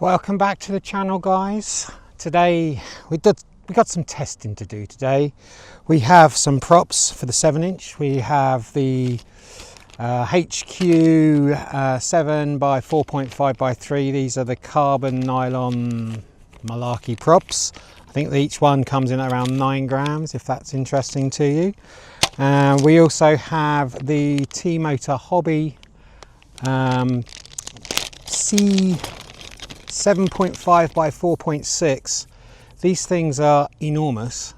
Welcome back to the channel, guys. Today we got some testing to do today. We have some props for the 7-inch. We have the HQ 7 by 4.5 by 3. These are the carbon nylon malarkey props. I think each one comes in at around 9 grams, if that's interesting to you. We also have the T-Motor Hobby C 7.5 by 4.6. These things are enormous.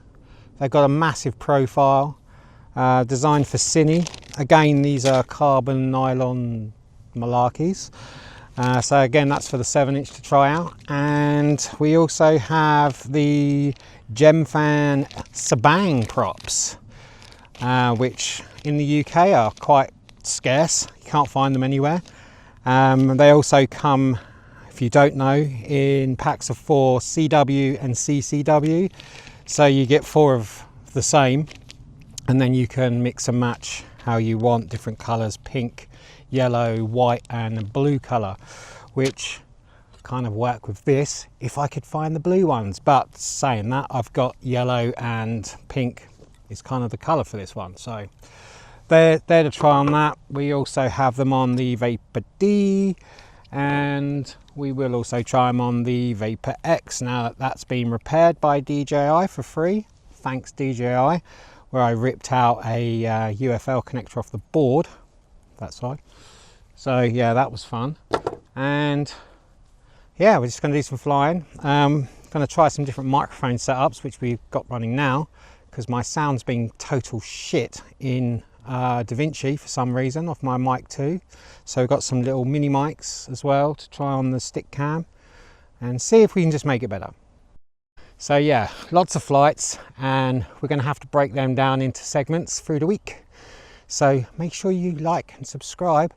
They've got a massive profile, designed for cine. Again, these are carbon nylon malarkeys. So again, that's for the 7-inch to try out. And we also have the Gemfan Sabang props, which in the UK are quite scarce. You can't find them anywhere. They also come, if you don't know, in packs of 4 CW and CCW. So you get 4 of the same, and then you can mix and match how you want, different colors: pink, yellow, white and blue color, which kind of work with this if I could find the blue ones. But saying that, I've got yellow and pink is kind of the color for this one. So they're to try on that. We also have them on the Vapor D, and we will also try them on the Vapor X. Now that's been repaired by DJI for free, thanks DJI, where I ripped out a UFL connector off the board, that side. So yeah, that was fun. And yeah, we're just going to do some flying. Going to try some different microphone setups, which we've got running now, because my sound's been total shit in DaVinci for some reason off my mic 2. So we've got some little mini mics as well to try on the stick cam and see if we can just make it better. So yeah, lots of flights, and we're going to have to break them down into segments through the week. So make sure you like and subscribe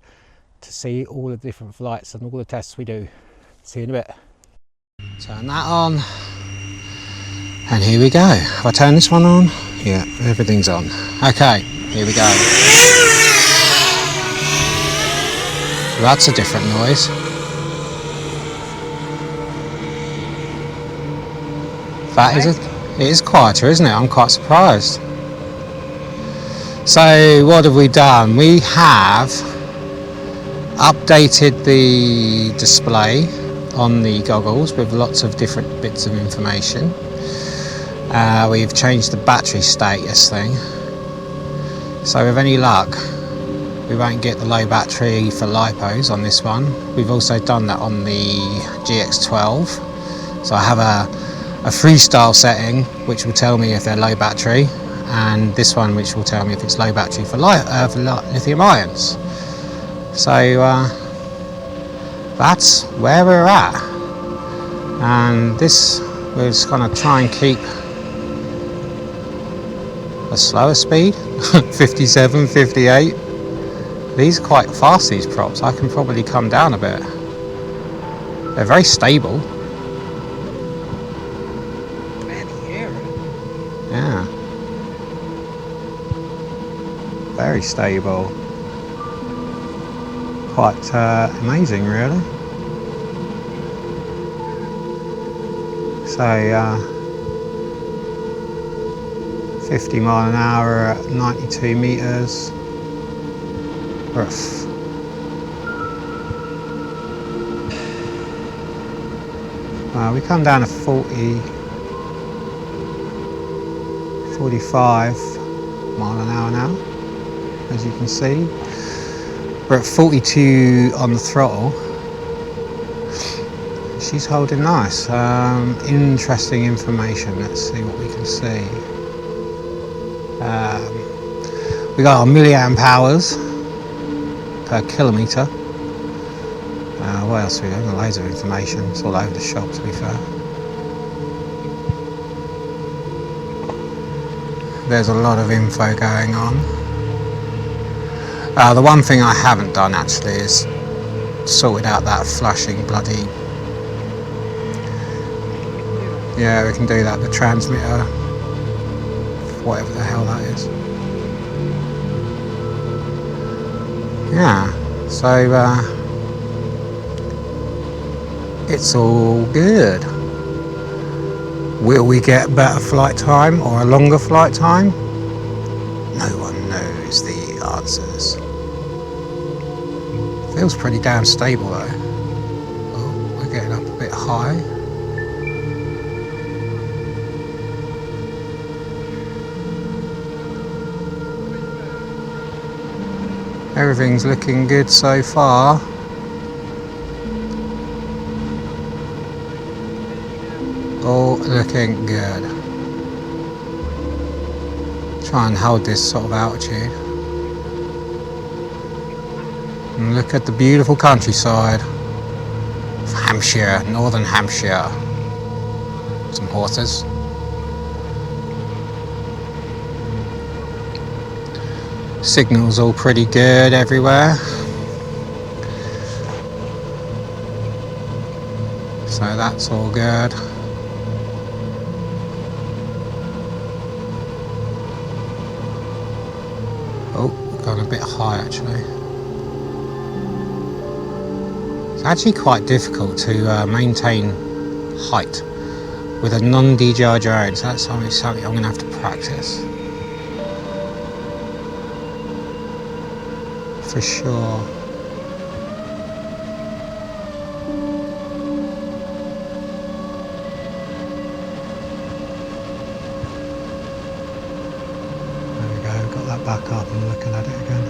to see all the different flights and all the tests we do. See you in a bit. Turn that on, and here we go. If I turn this one on, yeah, everything's on. Okay, here we go. That's a different noise. That is it is quieter, isn't it? I'm quite surprised. So what have we done? We have updated the display on the goggles with lots of different bits of information. We've changed the battery status thing. So with any luck, we won't get the low battery for lipos on this one. We've also done that on the GX12. So I have a freestyle setting which will tell me if they're low battery, and this one which will tell me if it's low battery for lithium ions. So that's where we're at. And this, we're just going to try and keep a slower speed, 57, 58. These are quite fast, these props. I can probably come down a bit. They're very stable. Yeah. Very stable. Quite amazing, really. So 50 mile an hour at 92 meters. We come down to 40, 45 mile an hour now, as you can see. We're at 42 on the throttle. She's holding nice. Interesting information. Let's see what we can see. We got our milliamp hours per kilometre. What else we got? Loads of information. It's all over the shop, to be fair. There's a lot of info going on. The one thing I haven't done actually is sorted out that flashing bloody... Yeah, we can do that, the transmitter, whatever the hell that is. Yeah, so it's all good. Will we get better flight time or a longer flight time? No one knows the answers. Feels pretty damn stable though. Oh, we're getting up a bit high. Everything's looking good so far. All looking good. Try and hold this sort of altitude. And look at the beautiful countryside of Hampshire, northern Hampshire. Some horses. Signal's all pretty good everywhere. So that's all good. Oh, we've gone a bit high actually. It's actually quite difficult to maintain height with a non-DJI drone, so that's something I'm going to have to practice. For sure. There we go, got that back up and looking at it again.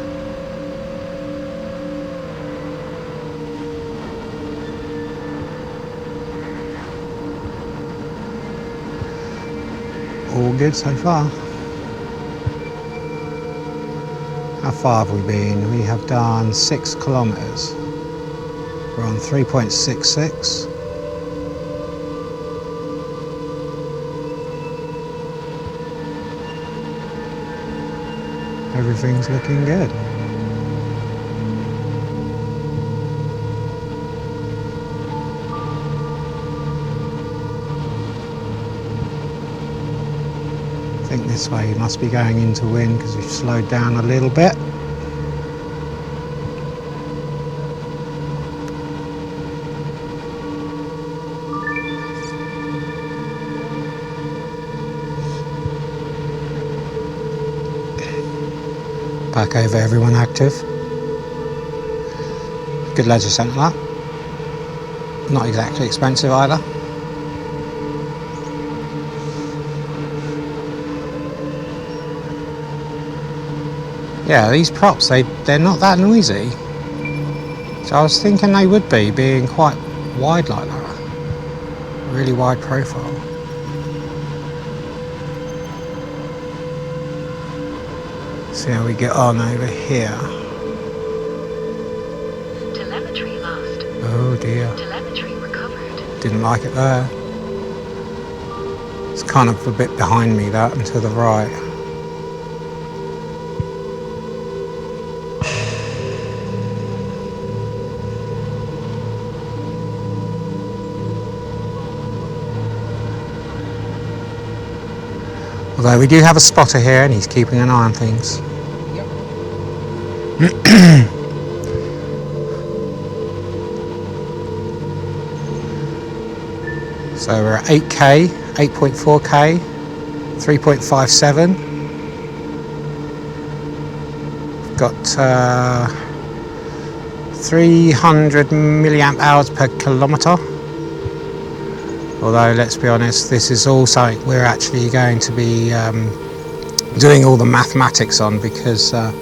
All good so far. How far have we been? We have done 6 kilometers. We're on 3.66. Everything's looking good. I think this way you must be going into wind because we've slowed down a little bit. Back over, everyone active. Good leisure centre that. Not exactly expensive either. Yeah, these props, they're not that noisy. So I was thinking they would be, being quite wide like that. Really wide profile. See how we get on over here. Telemetry lost. Oh dear. Telemetry recovered. Didn't like it there. It's kind of a bit behind me, that, and to the right. Although we do have a spotter here and he's keeping an eye on things. Yep. So we're at 8K, 8.4K, 3.57. We've got 300 milliamp hours per kilometre. Although, let's be honest, this is all something we're actually going to be doing all the mathematics on, because that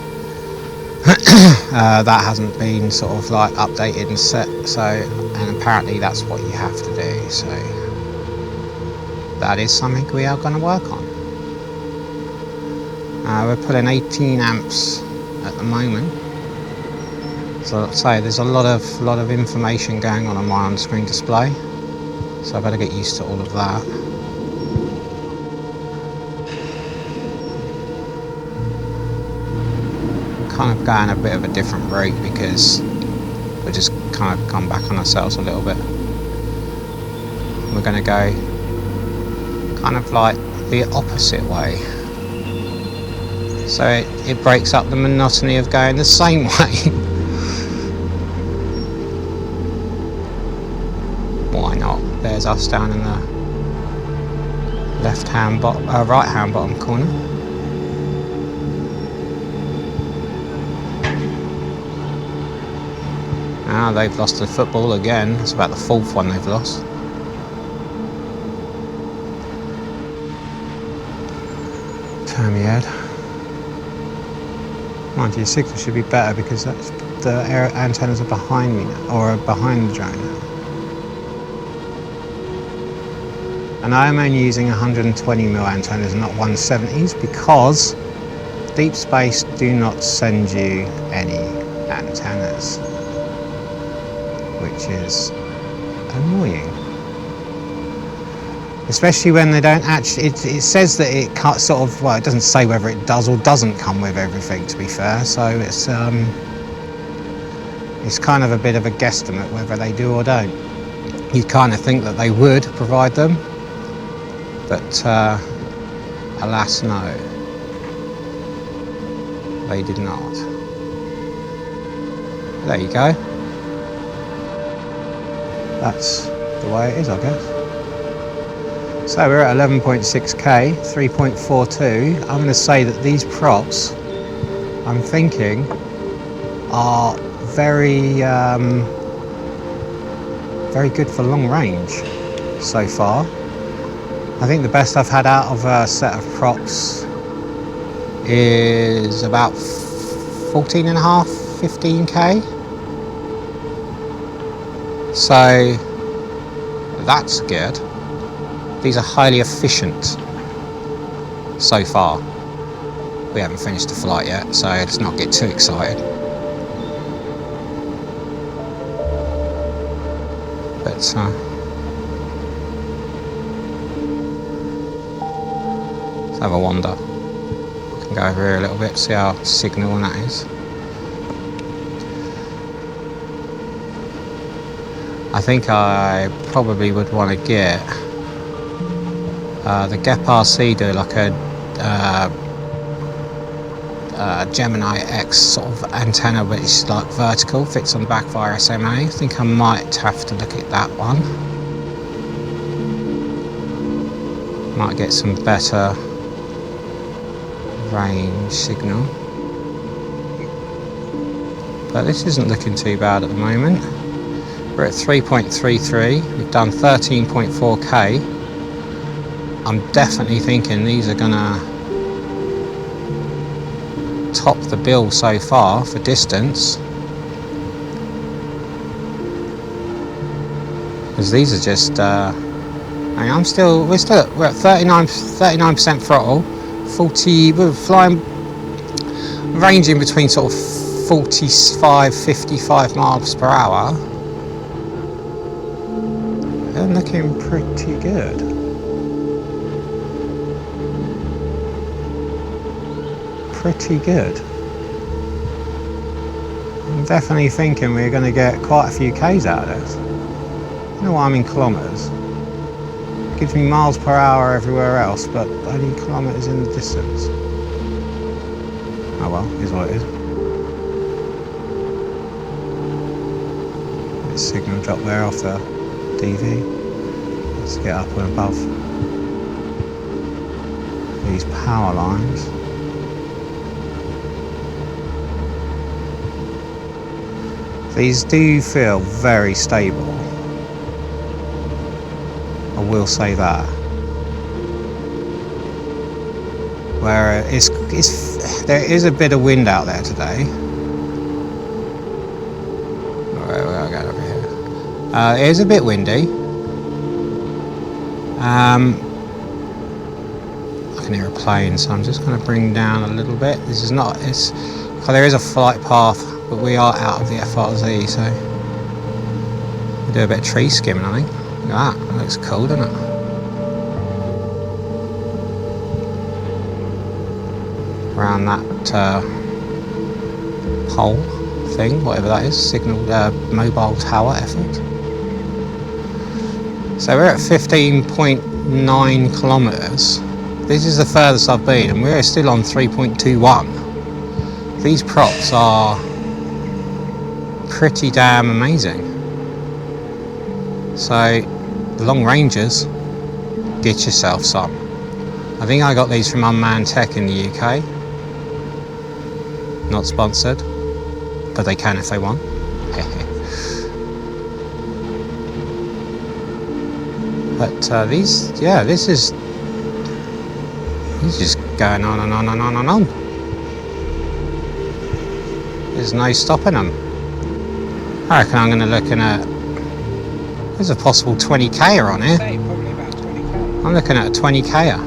hasn't been sort of like updated and set. So, and apparently that's what you have to do. So that is something we are going to work on. We're pulling 18 amps at the moment. So, let's say there's a lot of information going on my on-screen display. So I better get used to all of that. I'm kind of going a bit of a different route because we're just kind of come back on ourselves a little bit. We're going to go kind of like the opposite way. So it breaks up the monotony of going the same way. there's us down in the left-hand bottom, right-hand bottom corner. Now they've lost the football again. It's about the 4th one they've lost. Turn me head. Mind you, your signal should be better because that's, the antennas are behind me now, or are behind the drone now. And I am only using 120mm antennas and not 170s because Deepspace do not send you any antennas, which is annoying. Especially when they don't actually, it says that it can't sort of, well, it doesn't say whether it does or doesn't come with everything, to be fair, so it's kind of a bit of a guesstimate whether they do or don't. You kind of think that they would provide them, but alas no, they did not. There you go. That's the way it is, I guess. So we're at 11.6k, 3.42. I'm going to say that these props, I'm thinking, are very, very good for long range so far. I think the best I've had out of a set of props is about 14.5, 15k. So that's good. These are highly efficient so far. We haven't finished the flight yet, so let's not get too excited. But let's have a wander. We can go over here a little bit, see how signal that is. I think I probably would want to get the GEP RC, do like a Gemini X sort of antenna, but it's like vertical, fits on the back via SMA. I think I might have to look at that one. Might get some better range signal. But this isn't looking too bad at the moment. We're at 3.33, we've done 13.4k. I'm definitely thinking these are gonna top the bill so far for distance, because these are just we're at 39% throttle, 40, we're flying, ranging between sort of 45-55 miles per hour. They're looking pretty good. Pretty good. I'm definitely thinking we're going to get quite a few Ks out of this. I don't know why I'm in kilometres. It gives me miles per hour everywhere else, but only kilometres in the distance. Oh well, here's what it is. Bit of signal drop there off the DV. Let's get up and above these power lines. These do feel very stable, I will say that. Where there is a bit of wind out there today. Where are we going over here? It is a bit windy. I can hear a plane, so I'm just going to bring down a little bit. This is not, there is a flight path, but we are out of the FRZ, so we'll do a bit of tree skimming, I think. Look at that, that looks cool, doesn't it? Around that pole thing, whatever that is, signal mobile tower effort. So we're at 15.9 kilometres. This is the furthest I've been, and we're still on 3.21. These props are pretty damn amazing. So the long ranges, get yourself some. I think I got these from Unmanned Tech in the UK. Not sponsored, but they can if they want. But these, yeah, this is, he's just going on and on and on and on. There's no stopping them. I reckon I'm going to look at, there's a possible 20k on here. Probably about 20k. I'm looking at a 20k.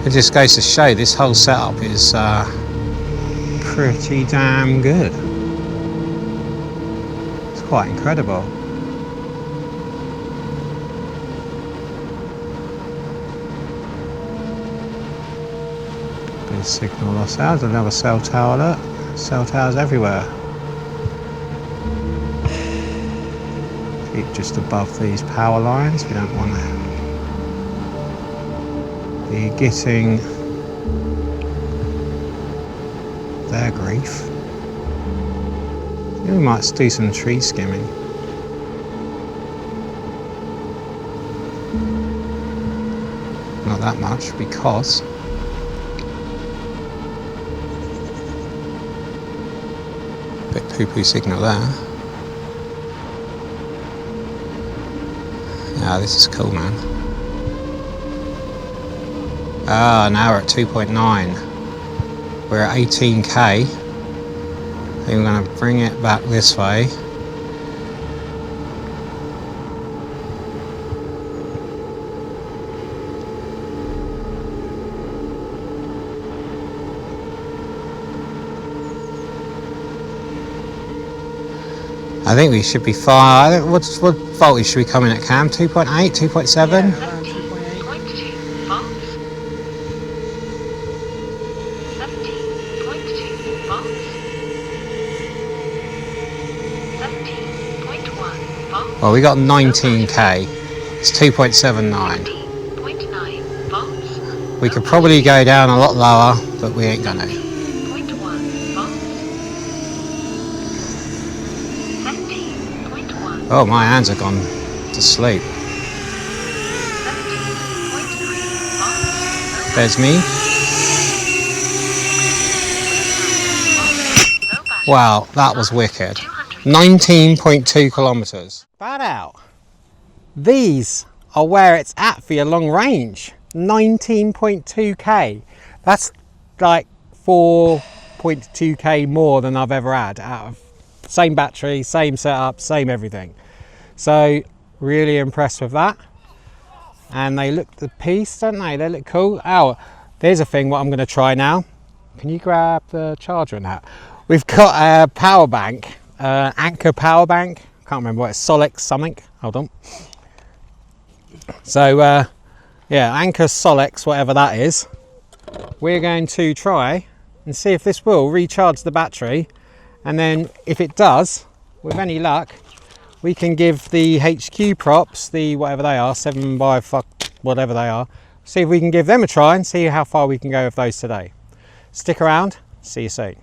It just goes to show this whole setup is pretty damn good. It's quite incredible. Bit of signal loss out, another cell tower, look. Cell towers everywhere. Keep just above these power lines, we don't want to be getting their grief. We might do some tree skimming. Not that much because bit poo-poo signal there. Yeah, this is cool, man. Ah, now we're at 2.9. We're at 18k. I think we're going to bring it back this way. I think we should be fine. What voltage should we come in at, Cam? 2.8, 2.7? Around 2.8. 17.2 volts. 17.2 volts. 17.1 volts. Well, we got 19k. It's 2.79. 15.9 volts. We could probably go down a lot lower, but we ain't gonna. 17.1 volts. 17.1. Oh, my hands have gone to sleep. 17.3 volts. There's me. Low battery. Wow, that was wicked. 19.2 kilometers. Bad out. These are where it's at for your long range. 19.2k. That's like 4.2k more than I've ever had out of same battery, same setup, same everything. So really impressed with that. And they look the piece, don't they? They look cool. Oh, there's a thing what I'm going to try now. Can you grab the charger in that? We've got a power bank, Anker power bank. Can't remember what it's, Solix something. Hold on. So yeah, Anker Solix, whatever that is. We're going to try and see if this will recharge the battery, and then if it does, with any luck, we can give the HQ props, the whatever they are, 7x whatever they are, see if we can give them a try and see how far we can go with those today. Stick around, see you soon.